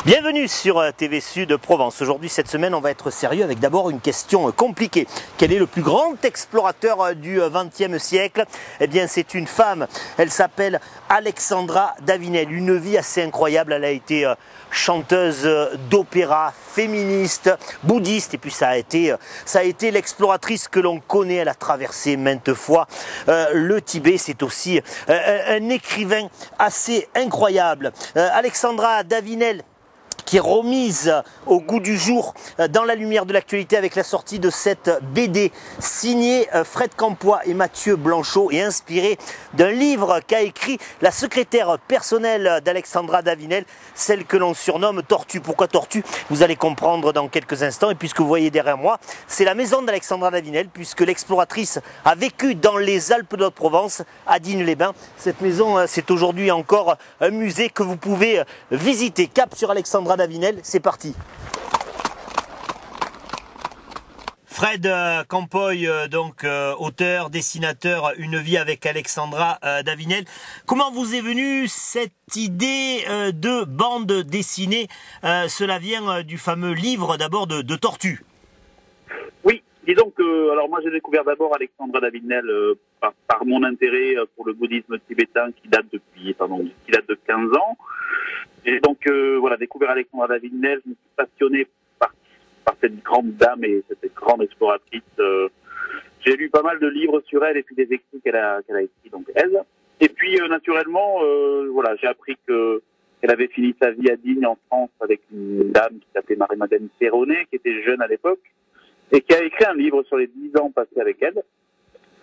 Bienvenue sur TV Sud Provence. Aujourd'hui, cette semaine, on va être sérieux avec d'abord une question compliquée. Quel est le plus grand explorateur du XXe siècle? Eh bien, c'est une femme. Elle s'appelle Alexandra Davinel. Une vie assez incroyable. Elle a été chanteuse d'opéra, féministe, bouddhiste. Et puis, ça a été l'exploratrice que l'on connaît. Elle a traversé maintes fois le Tibet. C'est aussi un écrivain assez incroyable. Alexandra Davinel, qui est remise au goût du jour dans la lumière de l'actualité avec la sortie de cette BD signée Fred Campoy et Mathieu Blanchot et inspirée d'un livre qu'a écrit la secrétaire personnelle d'Alexandra Davinel, celle que l'on surnomme Tortue. Pourquoi Tortue? Vous allez comprendre dans quelques instants. Et puisque vous voyez derrière moi, c'est la maison d'Alexandra Davinel, puisque l'exploratrice a vécu dans les Alpes de Haute-Provence, à Digne-les-Bains. Cette maison, c'est aujourd'hui encore un musée que vous pouvez visiter. Cap sur Alexandra Davinel, c'est parti. Fred Campoy, donc auteur, dessinateur, Une vie avec Alexandra Davinel. Comment vous est venue cette idée de bande dessinée? Cela vient du fameux livre d'abord de Tortue. Oui, disons que alors moi j'ai découvert d'abord Alexandra Davinel par mon intérêt pour le bouddhisme tibétain qui date de 15 ans. Et donc voilà, découvert Alexandra Davinel, je me suis passionné par cette grande dame et cette grande exploratrice. J'ai lu pas mal de livres sur elle et puis des écrits qu'elle a écrits, donc elle. Et puis naturellement, voilà, j'ai appris qu'elle avait fini sa vie à Digne en France avec une dame qui s'appelait Marie-Madeleine Perronnet, qui était jeune à l'époque, et qui a écrit un livre sur les 10 ans passés avec elle.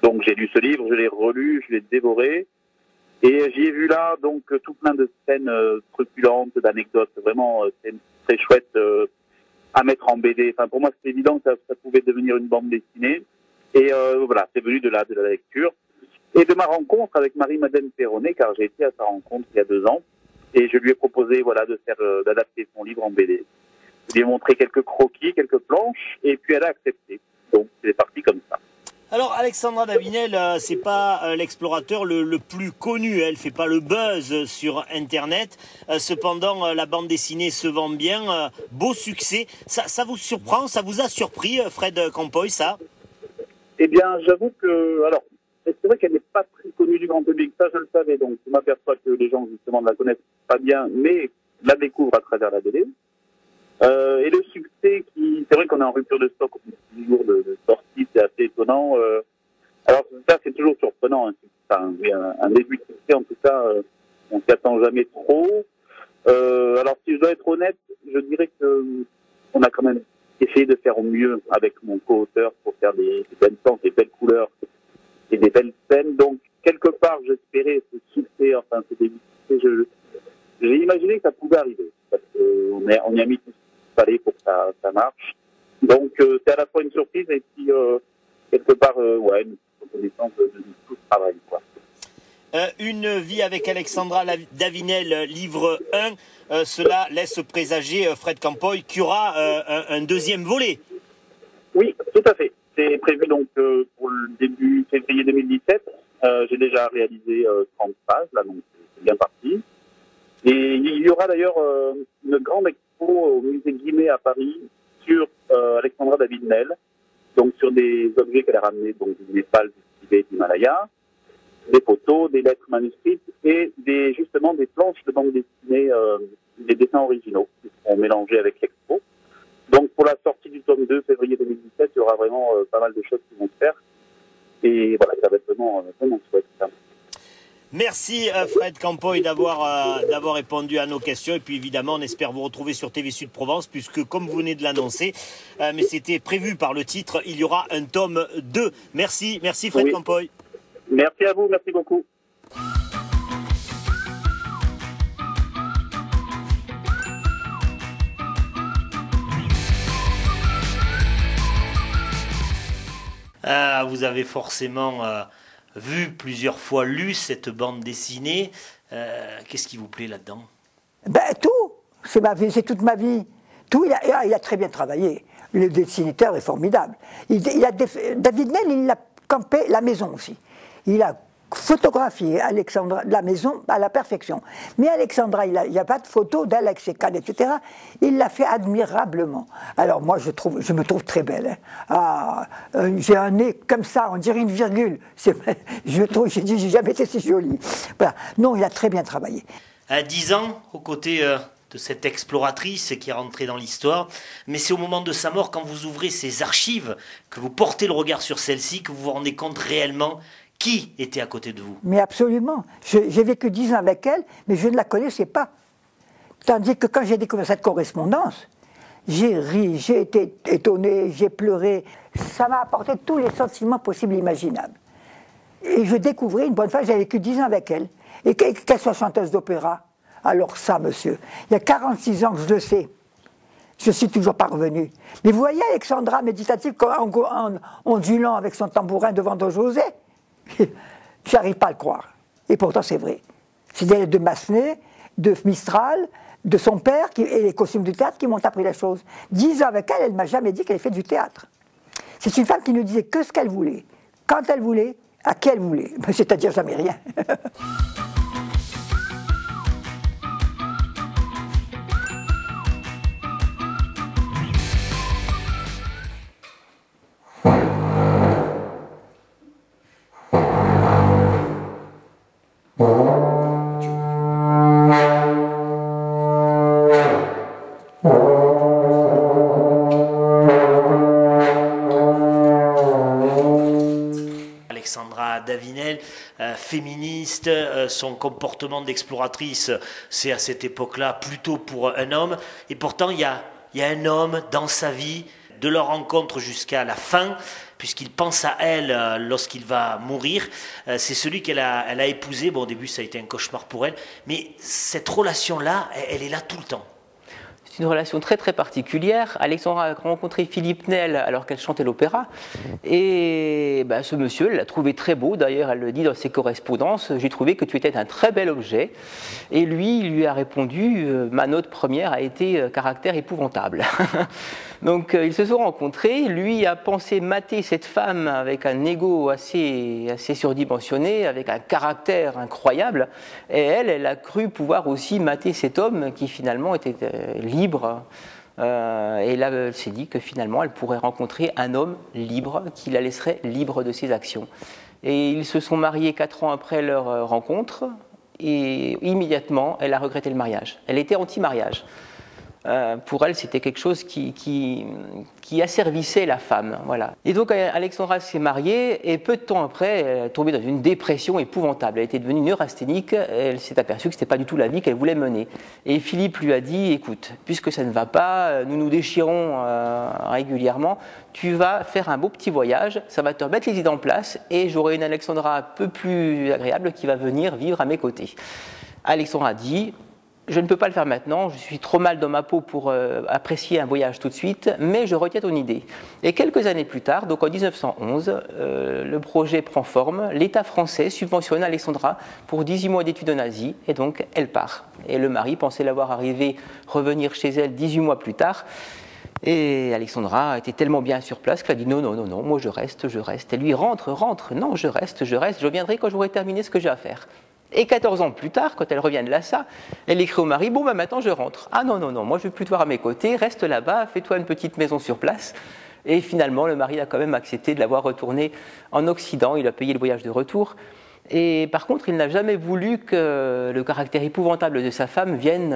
Donc j'ai lu ce livre, je l'ai relu, je l'ai dévoré. Et j'y ai vu là donc tout plein de scènes truculentes, d'anecdotes, vraiment c'est très chouette à mettre en BD. Enfin pour moi c'était évident que ça pouvait devenir une bande dessinée. Et voilà, c'est venu de la lecture et de ma rencontre avec Marie-Madeleine Perronnet, car j'ai été à sa rencontre il y a 2 ans et je lui ai proposé voilà d'adapter son livre en BD. Je lui ai montré quelques croquis, quelques planches et puis elle a accepté. Donc c'est parti comme ça. Alors Alexandra Davinel, c'est pas l'explorateur le plus connu, elle fait pas le buzz sur internet. Cependant, la bande dessinée se vend bien, beau succès. Ça vous surprend, ça vous a surpris, Fred Campoy, ça? Eh bien, j'avoue que, alors, c'est vrai qu'elle n'est pas très connue du grand public, ça je le savais, donc je m'aperçois que les gens justement ne la connaissent pas bien, mais la découvrent à travers la BD. Et le succès, c'est vrai qu'on est en rupture de stock au bout de 10 jours de sortie, c'est assez étonnant. Alors ça, c'est toujours surprenant. Hein. Un début de succès, en tout cas, on ne s'y attend jamais trop. Alors si je dois être honnête, je dirais que on a quand même essayé de faire au mieux avec mon co-auteur pour faire des belles planches, des belles couleurs et des belles scènes. Donc quelque part, j'espérais ce succès, enfin ce début de succès, j'ai imaginé que ça pouvait arriver. Parce qu'on y a mis tout ce qu'il fallait pour que ça marche. Donc c'est à la fois une surprise et puis quelque part ouais, une reconnaissance de tout ce travail, quoi. Une vie avec Alexandra Davinel, livre 1, cela laisse présager, Fred Campoy, qu'il y aura un deuxième volet. Oui, tout à fait. C'est prévu donc pour le début février 2017. J'ai déjà réalisé 30 pages, là, donc c'est bien parti. Et il y aura d'ailleurs une grande expo au musée Guimet à Paris sur Alexandra Davinel, donc sur des objets qu'elle a ramenés, donc du Népal, du Tibet, du Himalaya, des photos, des lettres manuscrites et justement des planches de bande dessinée, des dessins originaux qui seront mélangés avec l'expo. Donc pour la sortie du tome 2, février 2017, il y aura vraiment pas mal de choses qui vont se faire. Et voilà, ça va être vraiment chouette. Merci Fred Campoy d'avoir répondu à nos questions et puis évidemment on espère vous retrouver sur TV Sud Provence puisque comme vous venez de l'annoncer, mais c'était prévu par le titre, il y aura un tome 2. Merci Fred Campoy. Merci à vous, merci beaucoup. Vous avez forcément vu plusieurs fois, lu cette bande dessinée. Qu'est-ce qui vous plaît là-dedans? Ben, tout. C'est ma vie, c'est toute ma vie. Tout, il a très bien travaillé. Le dessinateur est formidable. Davinel, il a campé la maison aussi. Il a photographié Alexandra de la maison à la perfection. Mais Alexandra, il n'y a pas de photo d'elle avec ses cannes, etc. Il l'a fait admirablement. Alors moi, je me trouve très belle. Hein. Ah, j'ai un nez comme ça, on dirait une virgule. J'ai jamais été si jolie. Voilà. Non, il a très bien travaillé. À 10 ans, aux côtés de cette exploratrice qui est rentrée dans l'histoire, mais c'est au moment de sa mort, quand vous ouvrez ces archives, que vous portez le regard sur celle-ci, que vous vous rendez compte réellement qui était à côté de vous. Mais absolument. J'ai vécu 10 ans avec elle, mais je ne la connaissais pas. Tandis que quand j'ai découvert cette correspondance, j'ai ri, j'ai été étonné, j'ai pleuré. Ça m'a apporté tous les sentiments possibles et imaginables. Et je découvrais une bonne femme, j'ai vécu 10 ans avec elle. Et qu'elle soit chanteuse d'opéra. Alors ça, monsieur, il y a 46 ans que je le sais. Je suis toujours pas revenu. Mais vous voyez Alexandra, méditative, en ondulant avec son tambourin devant Don José. J'arrive pas à le croire. Et pourtant, c'est vrai. C'est d'elle de Massenet, de Mistral, de son père et les costumes du théâtre qui m'ont appris la chose. 10 ans avec elle, elle m'a jamais dit qu'elle fait du théâtre. C'est une femme qui ne disait que ce qu'elle voulait, quand elle voulait, à qui elle voulait. C'est-à-dire jamais rien. Alexandra Davinel, féministe, son comportement d'exploratrice, c'est à cette époque-là plutôt pour un homme. Et pourtant, il y a un homme dans sa vie, de leur rencontre jusqu'à la fin, puisqu'il pense à elle lorsqu'il va mourir. C'est celui qu'elle a épousé. Bon, au début, ça a été un cauchemar pour elle. Mais cette relation-là, elle est là tout le temps. C'est une relation très très particulière. Alexandra a rencontré Philippe Nel alors qu'elle chantait l'opéra. Et ce monsieur, elle l'a trouvé très beau. D'ailleurs, elle le dit dans ses correspondances. J'ai trouvé que tu étais un très bel objet. Et lui, il lui a répondu, ma note première a été caractère épouvantable. Donc, ils se sont rencontrés. Lui a pensé mater cette femme avec un ego assez surdimensionné, avec un caractère incroyable. Et elle a cru pouvoir aussi mater cet homme qui finalement était libre. Et là, elle s'est dit que finalement, elle pourrait rencontrer un homme libre qui la laisserait libre de ses actions. Et ils se sont mariés 4 ans après leur rencontre. Et immédiatement, elle a regretté le mariage. Elle était anti-mariage. Pour elle, c'était quelque chose qui asservissait la femme. Voilà. Et donc, Alexandra s'est mariée et peu de temps après, elle est tombée dans une dépression épouvantable. Elle était devenue neurasthénique et elle s'est aperçue que ce n'était pas du tout la vie qu'elle voulait mener. Et Philippe lui a dit, écoute, puisque ça ne va pas, nous nous déchirons régulièrement, tu vas faire un beau petit voyage, ça va te remettre les idées en place et j'aurai une Alexandra un peu plus agréable qui va venir vivre à mes côtés. Alexandra a dit, je ne peux pas le faire maintenant, je suis trop mal dans ma peau pour apprécier un voyage tout de suite, mais je retiens ton idée. Et quelques années plus tard, donc en 1911, le projet prend forme, l'État français subventionne Alexandra pour 18 mois d'études en Asie, et donc elle part. Et le mari pensait l'avoir revenir chez elle 18 mois plus tard, et Alexandra était tellement bien sur place qu'elle a dit non, moi je reste. Et lui, rentre, non, je reste, je reviendrai quand j'aurai terminé ce que j'ai à faire. Et 14 ans plus tard, quand elle revient de Lhasa, elle écrit au mari, bon maintenant je rentre. Ah non, moi je ne veux plus te voir à mes côtés, reste là-bas, fais-toi une petite maison sur place. Et finalement, le mari a quand même accepté de l'avoir retournée en Occident, il a payé le voyage de retour. Et par contre, il n'a jamais voulu que le caractère épouvantable de sa femme vienne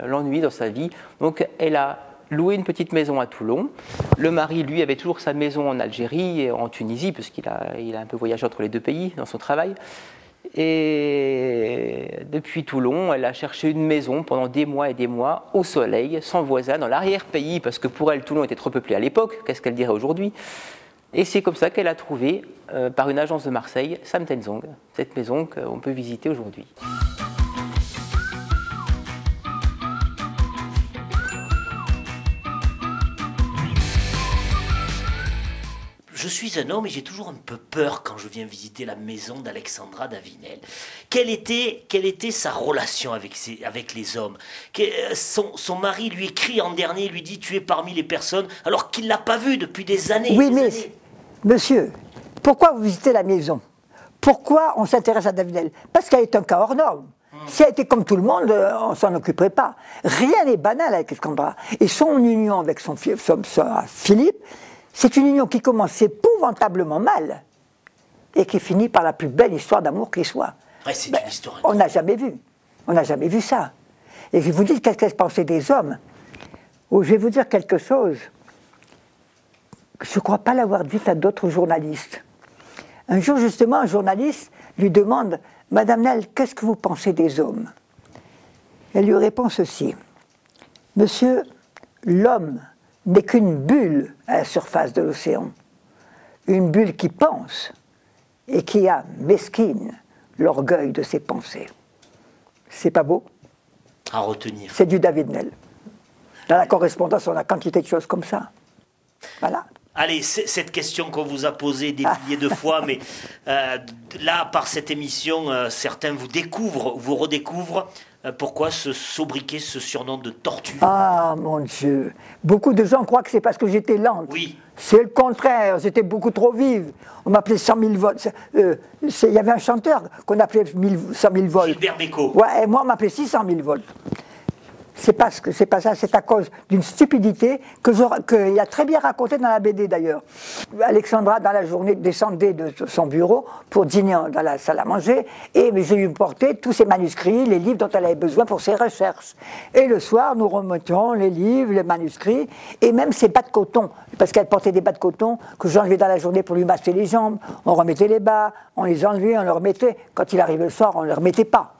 l'ennuyer dans sa vie. Donc elle a loué une petite maison à Toulon. Le mari, lui, avait toujours sa maison en Algérie et en Tunisie, puisqu'il a un peu voyagé entre les deux pays dans son travail. Et depuis Toulon, elle a cherché une maison pendant des mois et des mois, au soleil, sans voisin, dans l'arrière-pays, parce que pour elle, Toulon était trop peuplé à l'époque, qu'est-ce qu'elle dirait aujourd'hui? Et c'est comme ça qu'elle a trouvé, par une agence de Marseille, Sam Tenzong, cette maison qu'on peut visiter aujourd'hui. Je suis un homme et j'ai toujours un peu peur quand je viens visiter la maison d'Alexandra Davinel. Quelle était sa relation avec les hommes? Son mari lui écrit en dernier, lui dit « tu es parmi les personnes » alors qu'il ne l'a pas vue depuis des années. Oui, des mais années. monsieur, pourquoi vous visitez la maison? Pourquoi on s'intéresse à Davinel? Parce qu'elle est un cas hors norme. Si elle était comme tout le monde, on ne s'en occuperait pas. Rien n'est banal avec Alexandra. Et son union avec son Philippe, c'est une union qui commence épouvantablement mal et qui finit par la plus belle histoire d'amour qui soit. Ouais, c'est une histoire on n'a jamais vu. On n'a jamais vu ça. Et je vais vous dire qu'est-ce qu'elle pensait des hommes. Oh, je vais vous dire quelque chose. Je ne crois pas l'avoir dit à d'autres journalistes. Un jour, justement, un journaliste lui demande « Madame Nel, qu'est-ce que vous pensez des hommes ?» Elle lui répond ceci. « Monsieur, l'homme n'est qu'une bulle à la surface de l'océan. Une bulle qui pense et qui a, mesquine, l'orgueil de ses pensées. » C'est pas beau? À retenir. C'est du Davinel. Dans la correspondance, on a quantité de choses comme ça. Voilà. Allez, cette question qu'on vous a posée des milliers de fois, mais là, par cette émission, certains vous découvrent, vous redécouvrent. Pourquoi ce sobriquet, ce surnom de tortue? Ah, mon Dieu. Beaucoup de gens croient que c'est parce que j'étais lente. Oui. C'est le contraire, j'étais beaucoup trop vive. On m'appelait 100 000 volts. Il y avait un chanteur qu'on appelait 100 000 volts. Gilbert Bécaud. Ouais, et moi, on m'appelait 600 000 volts. C'est pas ça, c'est à cause d'une stupidité qu'il a très bien raconté dans la BD d'ailleurs. Alexandra, dans la journée, descendait de son bureau pour dîner dans la salle à manger et je lui portais tous ses manuscrits, les livres dont elle avait besoin pour ses recherches. Et le soir, nous remettions les livres, les manuscrits et même ses bas de coton, parce qu'elle portait des bas de coton que j'enlevais dans la journée pour lui masser les jambes. On remettait les bas, on les enlevait, on les remettait. Quand il arrivait le soir, on ne les remettait pas.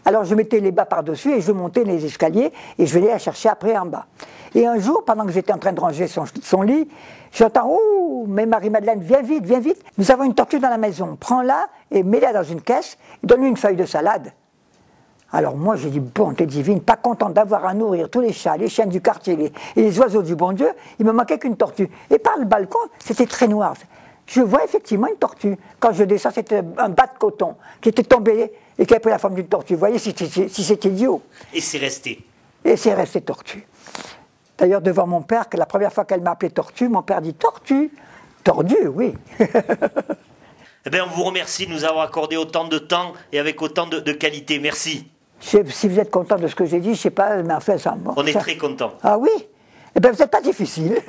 Alors je mettais les bas par-dessus et je montais les escaliers et je venais la chercher après en bas. Et un jour, pendant que j'étais en train de ranger son lit, j'entends « Oh, mais Marie-Madeleine, viens vite, nous avons une tortue dans la maison. Prends-la et mets-la dans une caisse, donne-lui une feuille de salade. » Alors moi, j'ai dit « Bonté divine, pas contente d'avoir à nourrir tous les chats, les chiens du quartier et les oiseaux du bon Dieu, il me manquait qu'une tortue. » Et par le balcon, c'était très noir. Je vois effectivement une tortue. Quand je descends, c'était un bas de coton qui était tombé et qui avait pris la forme d'une tortue. Vous voyez si c'est idiot. Et c'est resté. Et c'est resté tortue. D'ailleurs, devant mon père, que la première fois qu'elle m'a appelé tortue, mon père dit tortue. Tordu, oui. Eh bien, on vous remercie de nous avoir accordé autant de temps et avec autant de qualité. Merci. Si vous êtes content de ce que j'ai dit, je ne sais pas, mais enfin, ça... On est très content. Ah oui? Eh bien, vous n'êtes pas difficile.